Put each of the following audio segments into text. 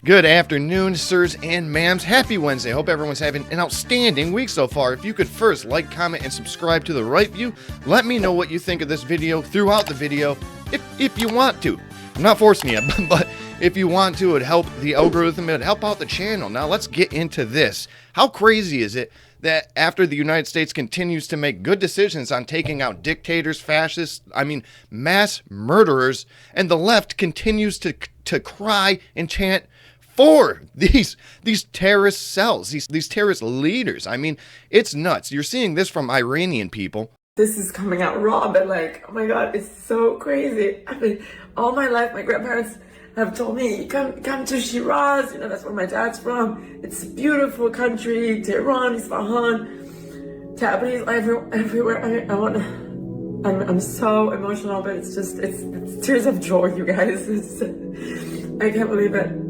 Good afternoon, sirs and ma'ams. Happy Wednesday. Hope everyone's having an outstanding week so far. If you could first like, comment, and subscribe to The Right View, let me know what you think of this video throughout the video, if you want to. I'm not forcing you, but if you want to, it'd help the algorithm, it'd help out the channel. Now let's get into this. How crazy is it that after the United States continues to make good decisions on taking out dictators, fascists, mass murderers, and the left continues to cry and chant for these terrorist cells, these terrorist leaders? It's nuts. You're seeing this from Iranian people. This is coming out raw, but like, oh my God, it's so crazy. All my life, my grandparents have told me, come to Shiraz, that's where my dad's from. It's a beautiful country, Tehran, Isfahan, Tabriz, everywhere. I'm so emotional, but it's tears of joy, you guys. I can't believe it.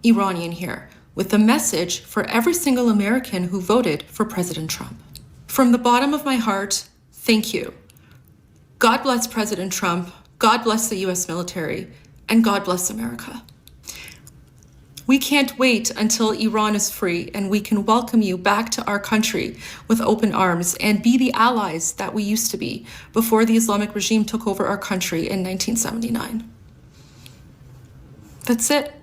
Iranian here, with a message for every single American who voted for President Trump. From the bottom of my heart, thank you. God bless President Trump, God bless the US military, and God bless America. We can't wait until Iran is free and we can welcome you back to our country with open arms and be the allies that we used to be before the Islamic regime took over our country in 1979. That's it.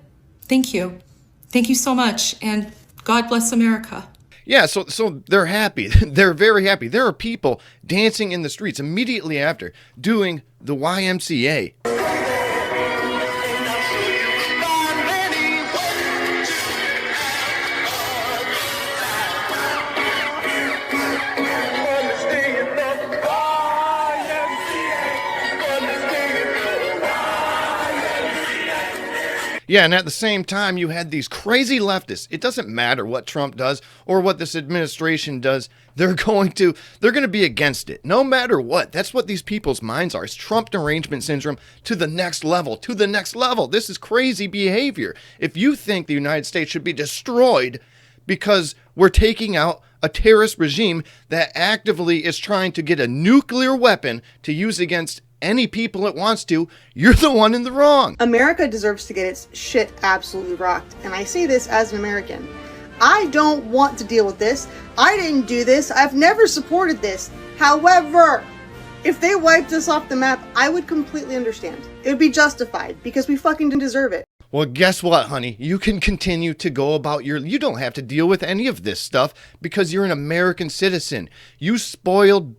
Thank you. Thank you so much, and God bless America. Yeah, so they're happy. They're very happy. There are people dancing in the streets immediately after doing the YMCA. Yeah, and at the same time, you had these crazy leftists. It doesn't matter what Trump does or what this administration does. They're going to be against it, no matter what. That's what these people's minds are. It's Trump derangement syndrome to the next level, This is crazy behavior. If you think the United States should be destroyed because we're taking out a terrorist regime that actively is trying to get a nuclear weapon to use against any people it wants to, you're the one in the wrong. America deserves to get its shit absolutely rocked. And I say this as an American. I don't want to deal with this. I didn't do this. I've never supported this. However, if they wiped us off the map, I would completely understand. It would be justified because we fucking didn't deserve it. Well, guess what, honey? You can continue to go about you don't have to deal with any of this stuff because you're an American citizen. You spoiled.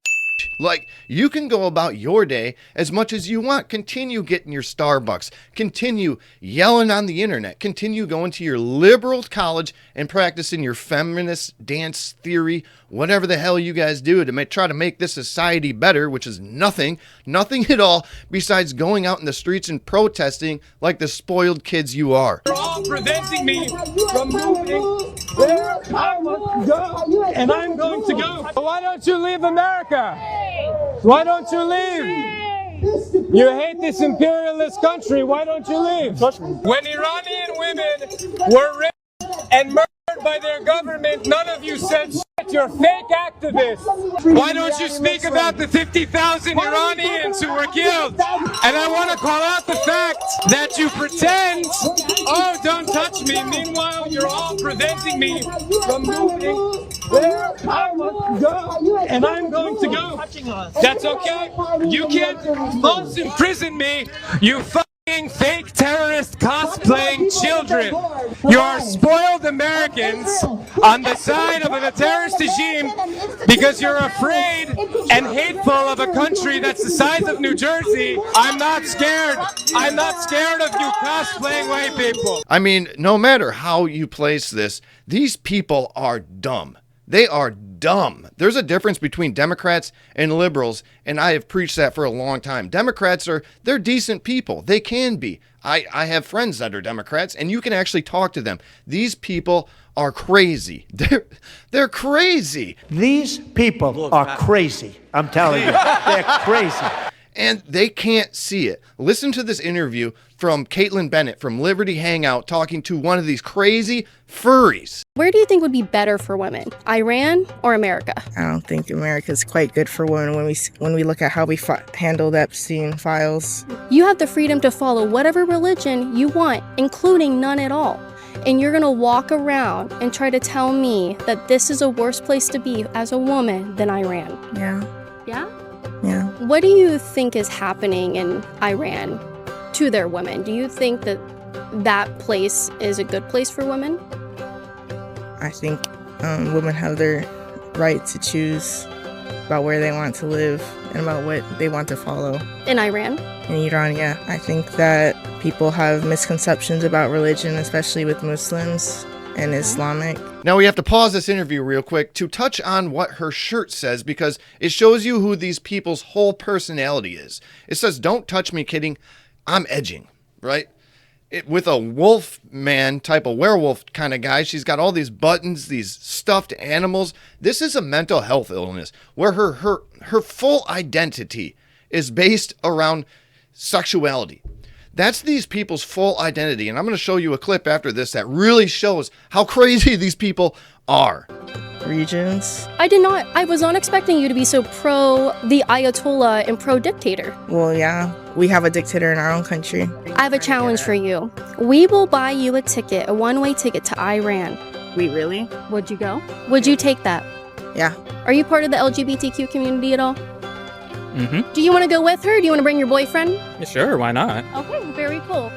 Like, you can go about your day as much as you want. Continue getting your Starbucks. Continue yelling on the internet. Continue going to your liberal college and practicing your feminist dance theory, whatever the hell you guys do to try to make this society better, which is nothing at all besides going out in the streets and protesting like the spoiled kids you are. You're all preventing me from moving where I want to go, and I'm going to go. Why don't you leave America? Why don't you leave? You hate this imperialist country. Why don't you leave? When Iranian women were raped and murdered by their government, none of you said shit. You're fake activists. Why don't you speak about the 50,000 Iranians who were killed? And I want to call out the fact that you pretend, oh, don't touch me. Meanwhile, you're all preventing me from moving where I want to go, and I'm going to go. That's okay. You can't false imprison me, you fucking fake terrorist cosplaying children. You are spoiled Americans on the side of a terrorist regime because you're afraid and hateful of a country that's the size of New Jersey. I'm not scared. I'm not scared of you cosplaying white people. No matter how you place this, these people are dumb. They are dumb. There's a difference between Democrats and liberals, and I have preached that for a long time. Democrats they're decent people. They can be. I have friends that are Democrats, and you can actually talk to them. These people are crazy. They're crazy. These people are crazy. I'm telling you, they're crazy. and they can't see it. Listen to this interview from Caitlin Bennett from Liberty Hangout talking to one of these crazy furries. Where do you think would be better for women, Iran or America? I don't think America's quite good for women when we look at how we handled Epstein files. You have the freedom to follow whatever religion you want, including none at all. And you're gonna walk around and try to tell me that this is a worse place to be as a woman than Iran. Yeah. Yeah? Yeah. What do you think is happening in Iran to their women? Do you think that that place is a good place for women? I think women have their right to choose about where they want to live and about what they want to follow. In Iran? In Iran, yeah. I think that people have misconceptions about religion, especially with Muslims and Islamic. Now we have to pause this interview real quick to touch on what her shirt says, because it shows you who these people's whole personality is. It says, "Don't touch me, kidding. I'm edging," right? With a wolf man type of werewolf kind of guy. She's got all these buttons, these stuffed animals. This is a mental health illness where her full identity is based around sexuality. That's these people's full identity. And I'm going to show you a clip after this that really shows how crazy these people are. Regions? I was not expecting you to be so pro the Ayatollah and pro dictator. Well, yeah. We have a dictator in our own country. I have a challenge for you. We will buy you a ticket, a one-way ticket to Iran. Wait, really? Would you go? Would you take that? Yeah. Are you part of the LGBTQ community at all? Mm-hmm. Do you want to go with her? Do you want to bring your boyfriend? Yeah, sure, why not? Okay, very cool.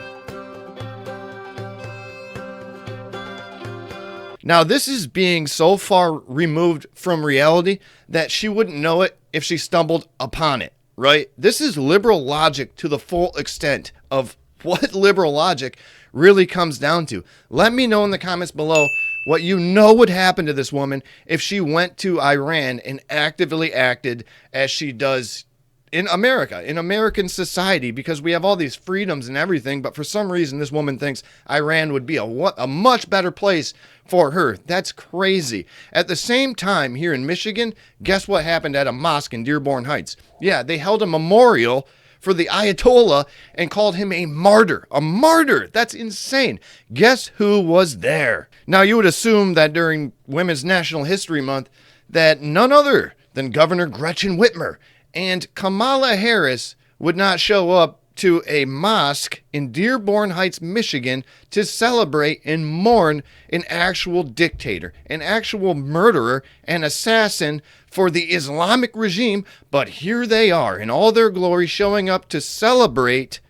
Now, this is being so far removed from reality that she wouldn't know it if she stumbled upon it, right? This is liberal logic to the full extent of what liberal logic really comes down to. Let me know in the comments below what you know would happen to this woman if she went to Iran and actively acted as she does in America, in American society, because we have all these freedoms and everything, but for some reason this woman thinks Iran would be a much better place for her. That's crazy. At the same time, here in Michigan, guess what happened at a mosque in Dearborn Heights? Yeah, they held a memorial for the Ayatollah and called him a martyr. A martyr! That's insane. Guess who was there? Now, you would assume that during Women's National History Month that none other than Governor Gretchen Whitmer and Kamala Harris would not show up to a mosque in Dearborn Heights, Michigan to celebrate and mourn an actual dictator, an actual murderer and assassin for the Islamic regime. But here they are in all their glory showing up to celebrate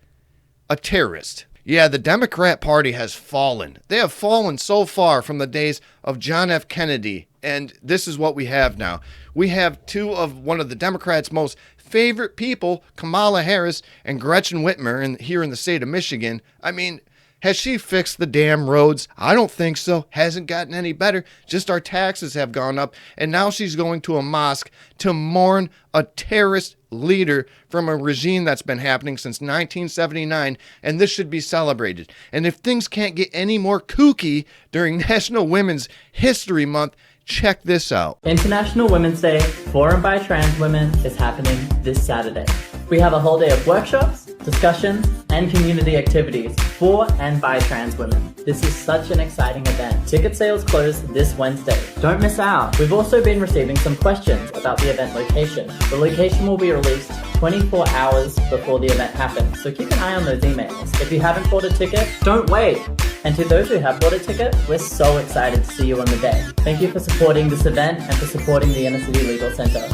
a terrorist. Yeah, the Democrat Party has fallen. They have fallen so far from the days of John F. Kennedy, and this is what we have now. We have two of one of the Democrats' most favorite people, Kamala Harris and Gretchen Whitmer, here in the state of Michigan. I mean, has she fixed the damn roads? I don't think so. Hasn't gotten any better. Just our taxes have gone up, and now she's going to a mosque to mourn a terrorist leader from a regime that's been happening since 1979, and this should be celebrated. And if things can't get any more kooky during National Women's History Month, check this out. International Women's Day for and by trans women is happening this Saturday. We have a whole day of workshops, discussions, and community activities for and by trans women. This is such an exciting event. Ticket sales close this Wednesday. Don't miss out. We've also been receiving some questions about the event location. The location will be released 24 hours before the event happens, so keep an eye on those emails. If you haven't bought a ticket, don't wait. And to those who have bought a ticket, we're so excited to see you on the day. Thank you for supporting this event and for supporting the Inner City Legal Center.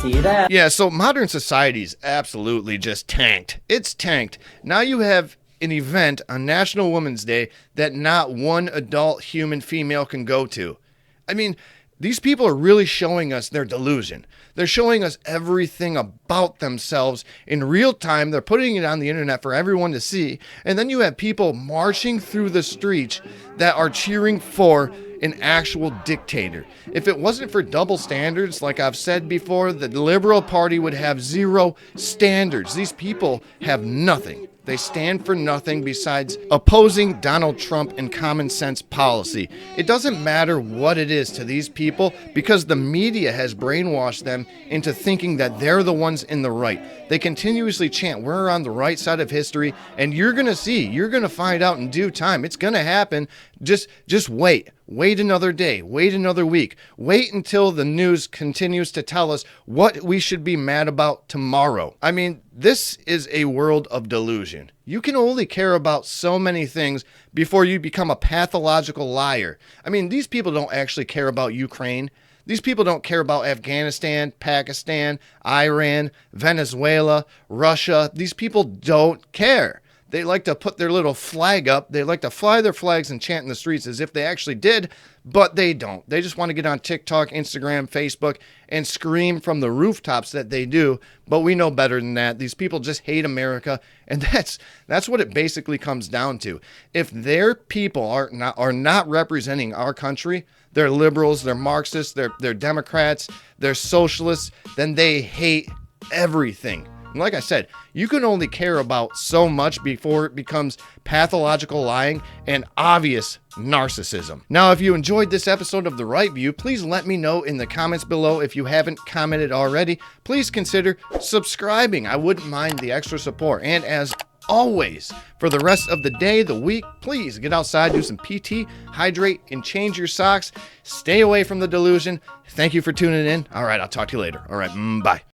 See you there. Yeah, so modern society's absolutely just tanked. It's tanked. Now you have an event on National Women's Day that not one adult human female can go to. I mean, these people are really showing us their delusion. They're showing us everything about themselves in real time. They're putting it on the internet for everyone to see. And then you have people marching through the streets that are cheering for an actual dictator. If it wasn't for double standards, like I've said before, the Liberal Party would have zero standards. These people have nothing. They stand for nothing besides opposing Donald Trump and common sense policy. It doesn't matter what it is to these people because the media has brainwashed them into thinking that they're the ones in the right. They continuously chant, we're on the right side of history, and you're going to see, you're going to find out in due time. It's going to happen. Just wait. Wait another day. Wait another week. Wait until the news continues to tell us what we should be mad about tomorrow. I mean, this is a world of delusion. You can only care about so many things before you become a pathological liar. I mean, these people don't actually care about Ukraine. These people don't care about Afghanistan, Pakistan, Iran, Venezuela, Russia. These people don't care. They like to put their little flag up. They like to fly their flags and chant in the streets as if they actually did, but they don't. They just want to get on TikTok, Instagram, Facebook, and scream from the rooftops that they do, but we know better than that. These people just hate America, and that's what it basically comes down to. If their people are not representing our country, they're liberals, they're Marxists, they're Democrats, they're socialists, then they hate everything. And like I said, you can only care about so much before it becomes pathological lying and obvious narcissism. Now, if you enjoyed this episode of The Right View, please let me know in the comments below. If you haven't commented already, please consider subscribing. I wouldn't mind the extra support. And as always, for the rest of the day, the week, please get outside, do some PT, hydrate, and change your socks. Stay away from the delusion. Thank you for tuning in. All right, I'll talk to you later. All right, bye.